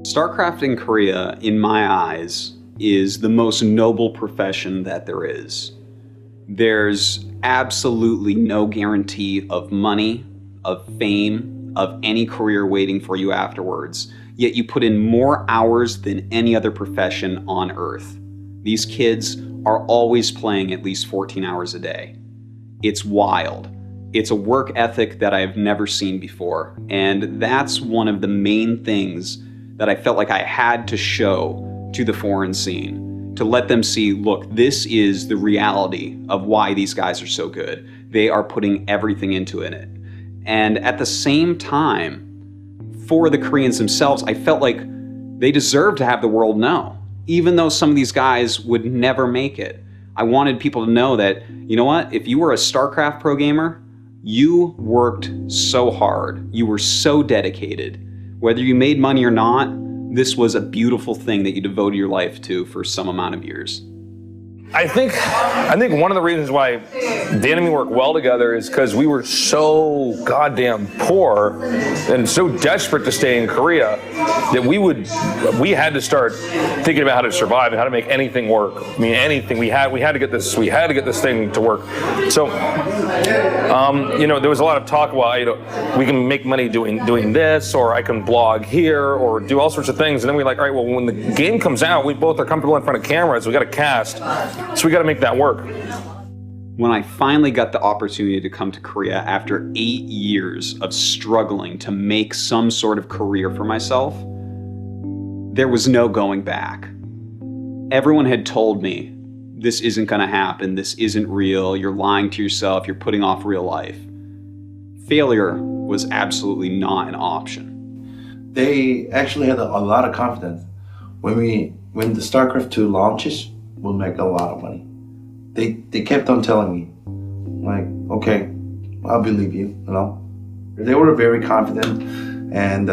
StarCraft in Korea, in my eyes, is the most noble profession that there is. There's absolutely no guarantee of money, of fame, of any career waiting for you afterwards, yet you put in more hours than any other profession on Earth. These kids are always playing at least 14 hours a day. It's wild. It's a work ethic that I've never seen before, and that's one of the main things that I felt like I had to show to the foreign scene, to let them see, look, this is the reality of why these guys are so good. They are putting everything into it. And at the same time, for the Koreans themselves, I felt like they deserved to have the world know, even though some of these guys would never make it. I wanted people to know that, you know what, if you were a StarCraft pro gamer, you worked so hard, you were so dedicated. Whether you made money or not, this was a beautiful thing that you devoted your life to for some amount of years. I think one of the reasons why Dan and me work well together is because we were so goddamn poor and so desperate to stay in Korea that we had to start thinking about how to survive and how to make anything work. I mean, anything. We had to get this thing to work. So, there was a lot of talk about, we can make money doing this, or I can blog here, or do all sorts of things. And then we're like, all right, well, when the game comes out, we both are comfortable in front of cameras. We got to cast. So we got to make that work. When I finally got the opportunity to come to Korea after 8 years of struggling to make some sort of career for myself, there was no going back. Everyone had told me, this isn't going to happen, this isn't real, you're lying to yourself, you're putting off real life. Failure was absolutely not an option. They actually had a lot of confidence. When the StarCraft 2 launches, we'll make a lot of money. They kept on telling me, like, okay, I'll believe you, They were very confident, and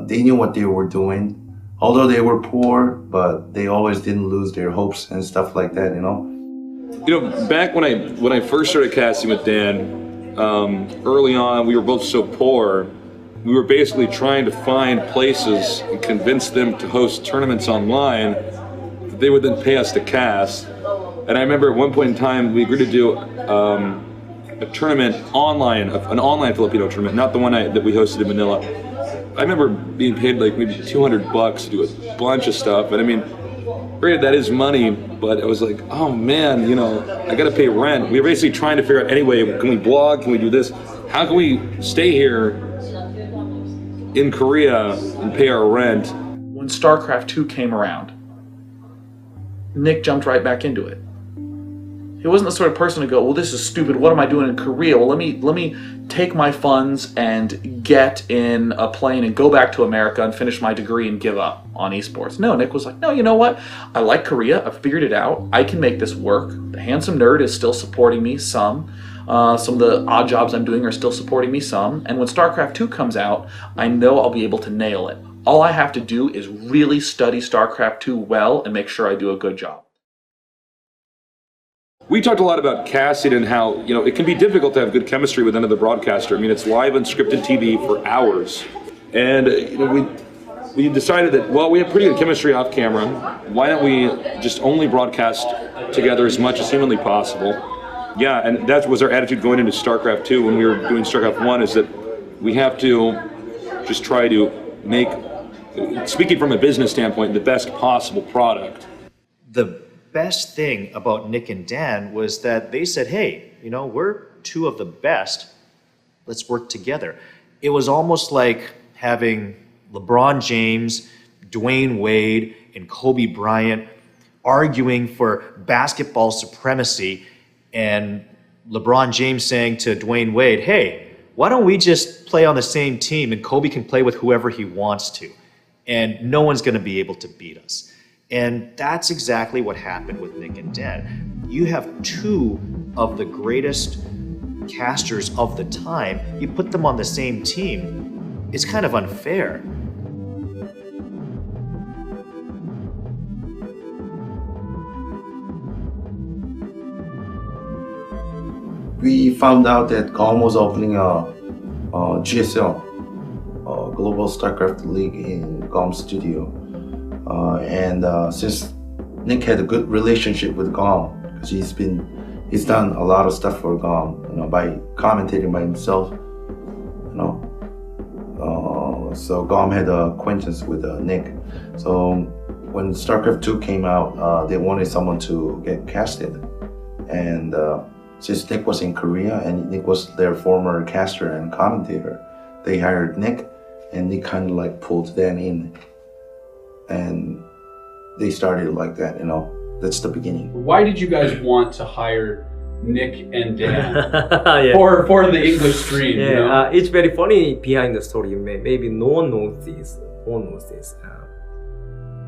they knew what they were doing. Although they were poor, but they always didn't lose their hopes and stuff like that, Back when I first started casting with Dan, early on, we were both so poor, we were basically trying to find places and convince them to host tournaments online. They would then pay us to cast. And I remember at one point in time, we agreed to do a tournament online, an online Filipino tournament, not the one that we hosted in Manila. I remember being paid like maybe $200 to do a bunch of stuff. And I mean, granted, that is money, but I was like, oh man, I gotta pay rent. We were basically trying to figure out, anyway, can we blog, can we do this? How can we stay here in Korea and pay our rent? When StarCraft 2 came around, Nick jumped right back into it. He wasn't the sort of person to go, well, this is stupid, what am I doing in Korea? Well, let me take my funds and get in a plane and go back to America and finish my degree and give up on esports. No, Nick was like, no, you know what? I like Korea, I've figured it out, I can make this work. The Handsome Nerd is still supporting me some. Some of the odd jobs I'm doing are still supporting me some. And when StarCraft 2 comes out, I know I'll be able to nail it. All I have to do is really study StarCraft 2 well and make sure I do a good job. We talked a lot about casting and how, it can be difficult to have good chemistry with another broadcaster. I mean, it's live unscripted TV for hours. And we decided that, well, we have pretty good chemistry off camera. Why don't we just only broadcast together as much as humanly possible? Yeah, and that was our attitude going into StarCraft 2 when we were doing StarCraft 1, is that we have to just try to make, speaking from a business standpoint, the best possible product. The best thing about Nick and Dan was that they said, hey, we're two of the best, let's work together. It was almost like having LeBron James, Dwayne Wade, and Kobe Bryant arguing for basketball supremacy, and LeBron James saying to Dwayne Wade, hey, why don't we just play on the same team and Kobe can play with whoever he wants to, and no one's gonna be able to beat us. And that's exactly what happened with Nick and Dan. You have two of the greatest casters of the time, you put them on the same team, it's kind of unfair. We found out that GOM was opening a GSL, Global StarCraft League in GOM Studio. Since Nick had a good relationship with GOM, because he's done a lot of stuff for GOM, by commentating by himself, so GOM had an acquaintance with Nick. So when StarCraft 2 came out, they wanted someone to get casted. And since Nick was in Korea and Nick was their former caster and commentator, they hired Nick, and Nick kind of like pulled Dan in. And they started like that, that's the beginning. Why did you guys want to hire Nick and Dan Yeah. for the English stream? Yeah, it's very funny behind the story. Maybe no one knows this.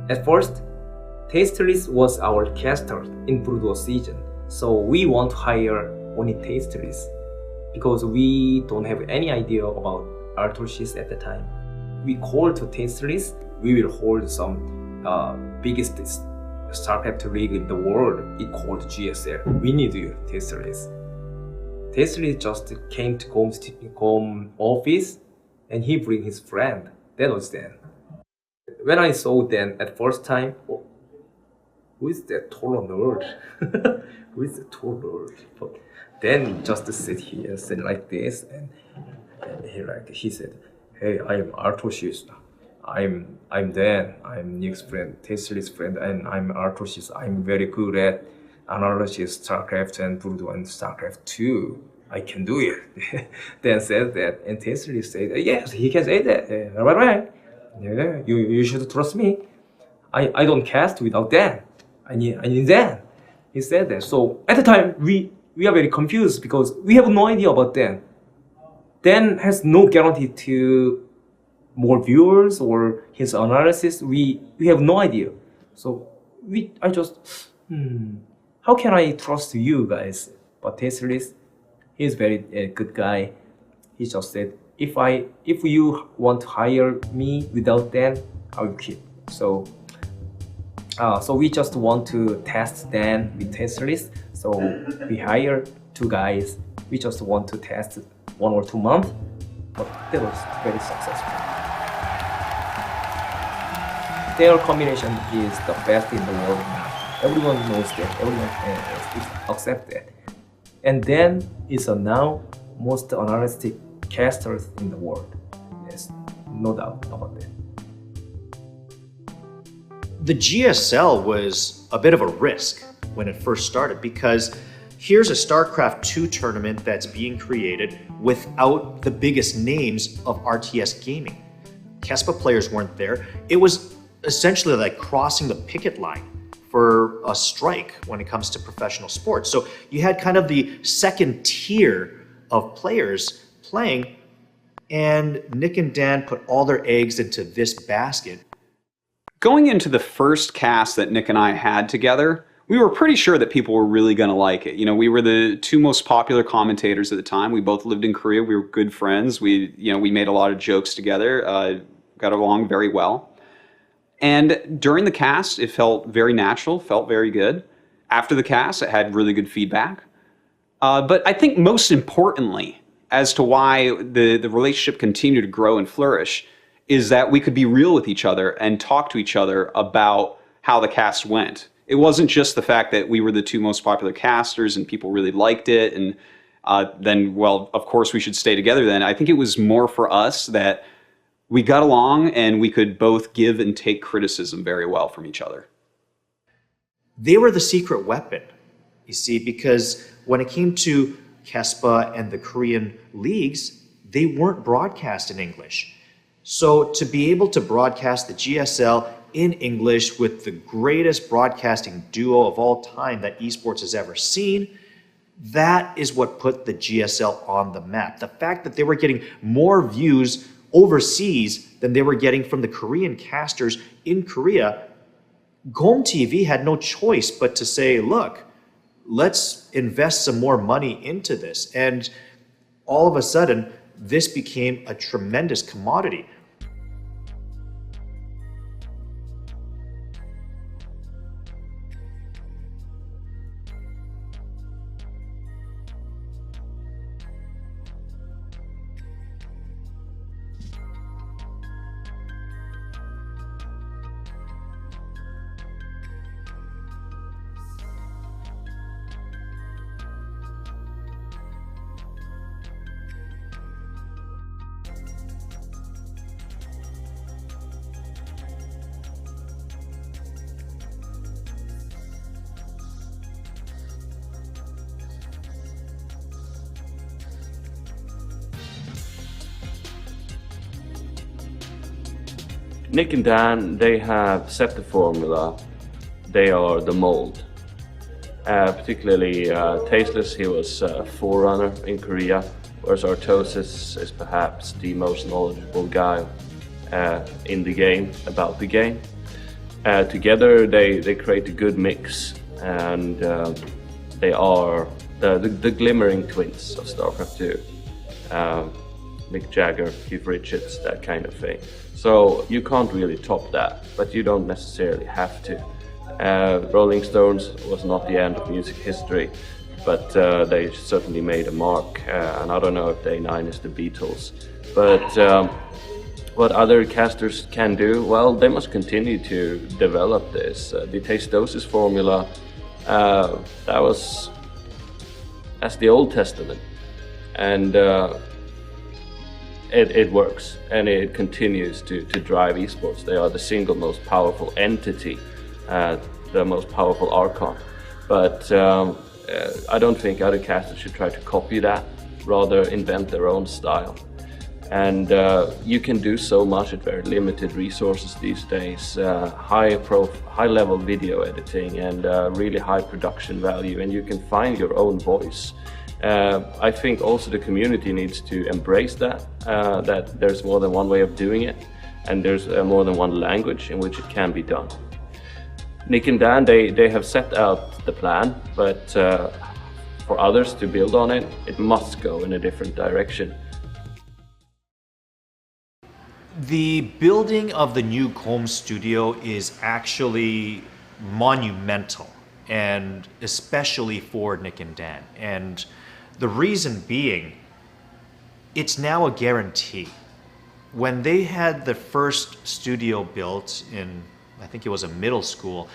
At first, Tasteless was our caster in Brood War season, so we want to hire only Tasteless because we don't have any idea about Artosis at the time. We called to Tasteless. We will hold some biggest StarCraft league in the world. It called GSL. We need you, Tasteless. Tasteless just came to GOM office and he bring his friend. That was Dan. When I saw Dan at first time, oh, who is that tall nerd? Who is the tall nerd? But then just sit here, sit like this, and he said, "Hey, I am Artosis. I'm Dan. I'm Nick's friend, Tasteless friend, and I'm Artosis. I'm very good at analysis, StarCraft and Brood and StarCraft 2. I can do it." Dan said that, and Tasteless said, "Yes, he can say that. Right. Yeah, you should trust me. I don't cast without Dan. I need Dan." He said that. So at the time, we are very confused because we have no idea about Dan. Dan has no guarantee to more viewers or his analysis. We have no idea. So I just how can I trust you guys? But Tasteless, he's very good guy. He just said, if you want to hire me without Dan, I will quit. So we just want to test Dan with Tasteless. So we hire 2 guys. We just want to test 1 or 2 months, but that was very successful. Their combination is the best in the world now. Everyone knows that. Everyone accepts that. And Dan is now most analytic casters in the world. Yes, no doubt about that. The GSL was a bit of a risk when it first started because here's a StarCraft 2 tournament that's being created without the biggest names of RTS gaming. Kespa players weren't there. It was essentially like crossing the picket line for a strike when it comes to professional sports. So you had kind of the second tier of players playing, and Nick and Dan put all their eggs into this basket. Going into the first cast that Nick and I had together, we were pretty sure that people were really going to like it. We were the 2 most popular commentators at the time. We both lived in Korea. We were good friends. We made a lot of jokes together, got along very well. And during the cast, it felt very natural, felt very good. After the cast, it had really good feedback. But I think most importantly, as to why the relationship continued to grow and flourish, is that we could be real with each other and talk to each other about how the cast went. It wasn't just the fact that we were the 2 most popular casters and people really liked it, and then, well, of course we should stay together then. I think it was more for us that we got along and we could both give and take criticism very well from each other. They were the secret weapon, you see, because when it came to Kespa and the Korean leagues, they weren't broadcast in English. So to be able to broadcast the GSL in English with the greatest broadcasting duo of all time that esports has ever seen, that is what put the GSL on the map. The fact that they were getting more views overseas than they were getting from the Korean casters in Korea, GOM TV had no choice but to say, look, let's invest some more money into this. And all of a sudden, this became a tremendous commodity. Nick and Dan, they have set the formula. They are the mold. Particularly Tasteless, he was a forerunner in Korea, whereas Artosis is perhaps the most knowledgeable guy in the game, about the game. Together they create a good mix, and they are the glimmering twins of StarCraft 2. Mick Jagger, Keith Richards, that kind of thing. So you can't really top that, but you don't necessarily have to. Rolling Stones was not the end of music history, but they certainly made a mark, and I don't know if Day 9 is the Beatles. But what other casters can do, well, they must continue to develop this. The Tastosis formula, that's the Old Testament, and it works, and it continues to drive esports. They are the single most powerful entity, the most powerful archon. But I don't think other casters should try to copy that, rather invent their own style. And you can do so much at very limited resources these days. High-level video editing and really high production value, and you can find your own voice. I think also the community needs to embrace that there's more than one way of doing it, and there's more than one language in which it can be done. Nick and Dan, they have set out the plan, but for others to build on it, it must go in a different direction. The building of the new Comb studio is actually monumental, and especially for Nick and Dan. And the reason being, it's now a guarantee. When they had the first studio built in, I think it was a middle school,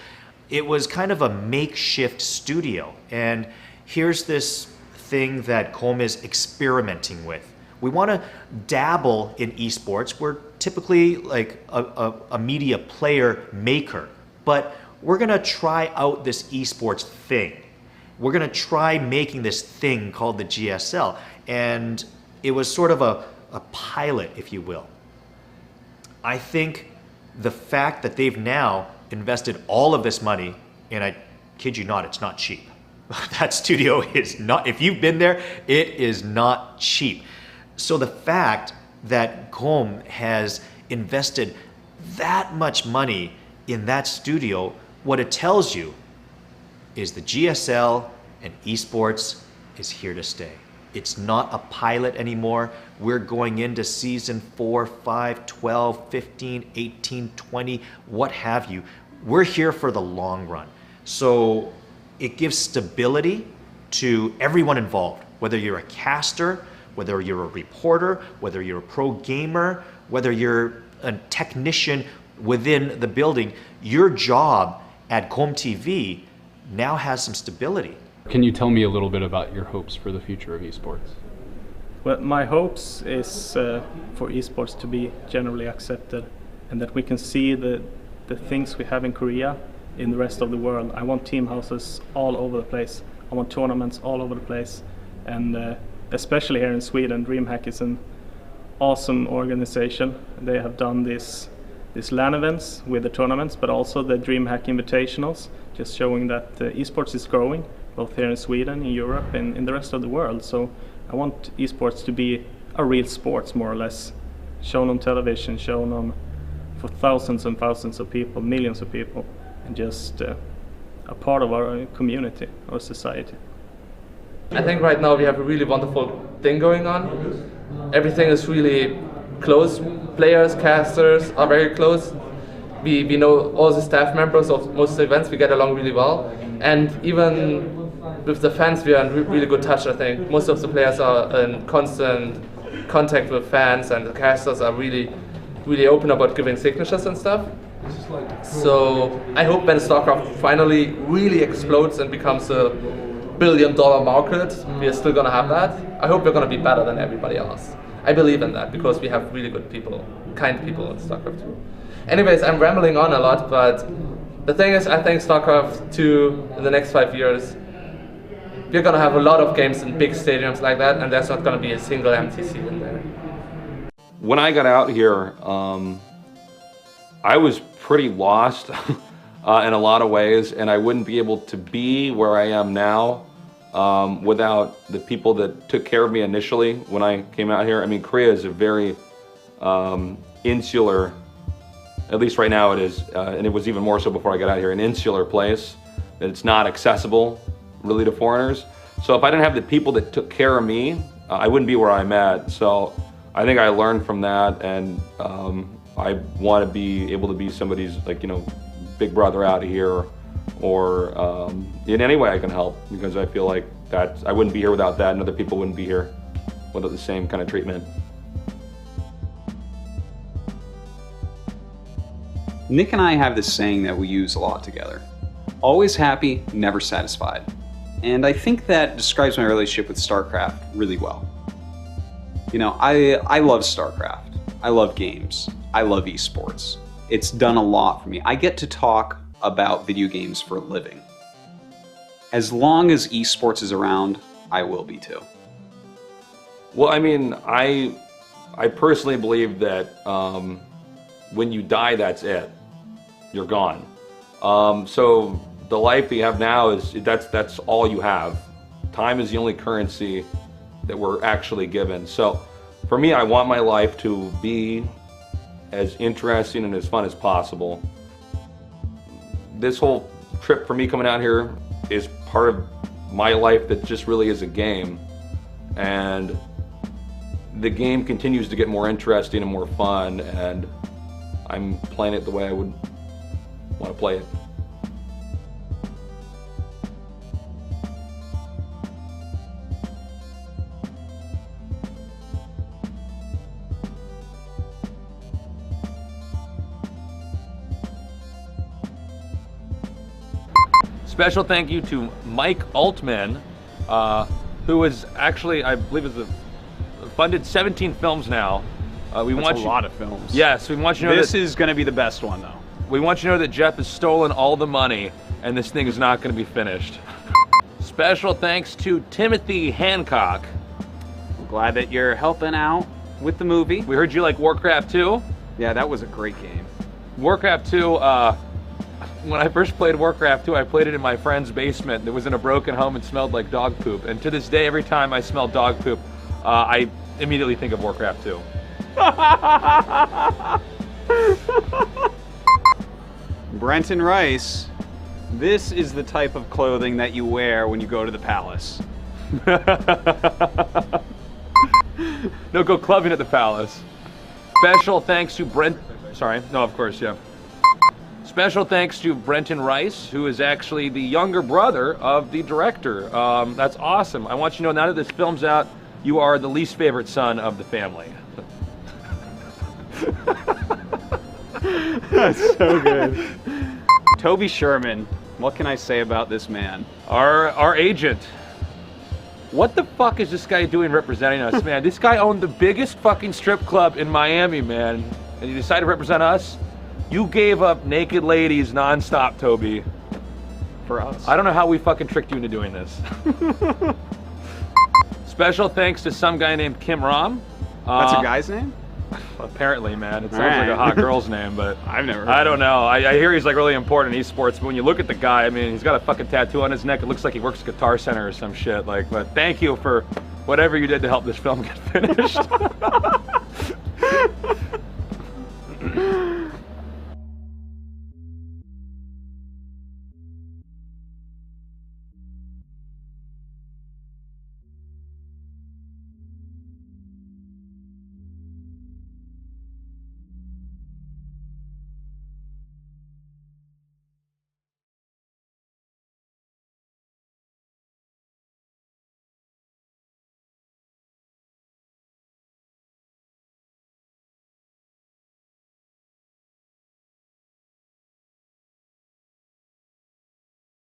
it was kind of a makeshift studio. And here's this thing that Comb is experimenting with. We want to dabble in esports. We're typically like a media player maker, but we're going to try out this esports thing. We're going to try making this thing called the GSL. And it was sort of a pilot, if you will. I think the fact that they've now invested all of this money, and I kid you not, it's not cheap. That studio is not, if you've been there, it is not cheap. So the fact that Comb has invested that much money in that studio, what it tells you is the GSL and esports is here to stay. It's not a pilot anymore. We're going into season 4, 5, 12, 15, 18, 20, what have you. We're here for the long run. So it gives stability to everyone involved, whether you're a caster, whether you're a reporter, whether you're a pro gamer, whether you're a technician within the building, your job at Comb TV now has some stability. Can you tell me a little bit about your hopes for the future of esports? Well, my hopes is for esports to be generally accepted, and that we can see the things we have in Korea in the rest of the world. I want team houses all over the place. I want tournaments all over the place, and especially here in Sweden, DreamHack is an awesome organization. They have done these LAN events with the tournaments, but also the DreamHack Invitationals, just showing that esports is growing, both here in Sweden, in Europe, and in the rest of the world. So I want esports to be a real sport, more or less, shown on television, shown on for thousands and thousands of people, millions of people, and just a part of our community, our society. I think right now we have a really wonderful thing going on. Everything is really close. Players, casters are very close. We know all the staff members of most of the events. We get along really well. And even with the fans, we are in really good touch, I think. Most of the players are in constant contact with fans, and the casters are really open about giving signatures and stuff. So I hope when StarCraft finally really explodes and becomes a billion-dollar market, we are still going to have that. I hope we're going to be better than everybody else. I believe in that because we have really good people, kind people in StarCraft 2. Anyways, I'm rambling on a lot, but the thing is, I think StarCraft 2 in the next 5 years, we're going to have a lot of games in big stadiums like that, and there's not going to be a single empty seat in there. When I got out here, I was pretty lost in a lot of ways, and I wouldn't be able to be where I am now without the people that took care of me initially when I came out here. I mean, Korea is a very insular, at least right now it is, and it was even more so before I got out here, an insular place, that it's not accessible really to foreigners. So if I didn't have the people that took care of me, I wouldn't be where I'm at. So I think I learned from that, and I want to be able to be somebody's, like, you know, big brother out here, or in any way I can help, because I feel like that I wouldn't be here without that, and other people wouldn't be here without the same kind of treatment. Nick and I have this saying that we use a lot together. Always happy, never satisfied. And I think that describes my relationship with StarCraft really well. You know, I love StarCraft. I love games. I love esports. It's done a lot for me. I get to talk about video games for a living. As long as esports is around, I will be too. Well, I mean, I personally believe that when you die, that's it. You're gone. So the life that you have now is that's all you have. Time is the only currency that we're actually given. So for me, I want my life to be as interesting and as fun as possible. This whole trip for me coming out here is part of my life that just really is a game. And the game continues to get more interesting and more fun, and I'm playing it the way I would want to play it. Special thank you to Mike Altman, who is actually, I believe, is funded 17 films now. That's a lot of films. Yes, we want you to know this is going to be the best one, though. We want you to know that Jeff has stolen all the money, and this thing is not going to be finished. Special thanks to Timothy Hancock. I'm glad that you're helping out with the movie. We heard you like Warcraft 2. Yeah, that was a great game. Warcraft 2, when I first played Warcraft 2, I played it in my friend's basement that was in a broken home and smelled like dog poop. And to this day, every time I smell dog poop, I immediately think of Warcraft 2. Brenton Rice, this is the type of clothing that you wear when you go to the palace. No, go clubbing at the palace. Special thanks to Special thanks to Brenton Rice, who is actually the younger brother of the director. That's awesome. I want you to know, now that this film's out, you are the least favorite son of the family. That's so good. Toby Sherman, what can I say about this man? Our agent. What the fuck is this guy doing representing us, man? This guy owned the biggest fucking strip club in Miami, man. And he decided to represent us? You gave up naked ladies nonstop, Toby. For us. I don't know how we fucking tricked you into doing this. Special thanks to some guy named Kim Ram. That's a guy's name? Apparently, man. It sounds like a hot girl's name, but I've never heard I don't know. I hear he's like really important in esports, but when you look at the guy, I mean, he's got a fucking tattoo on his neck. It looks like he works at Guitar Center or some shit. Like, but thank you for whatever you did to help this film get finished.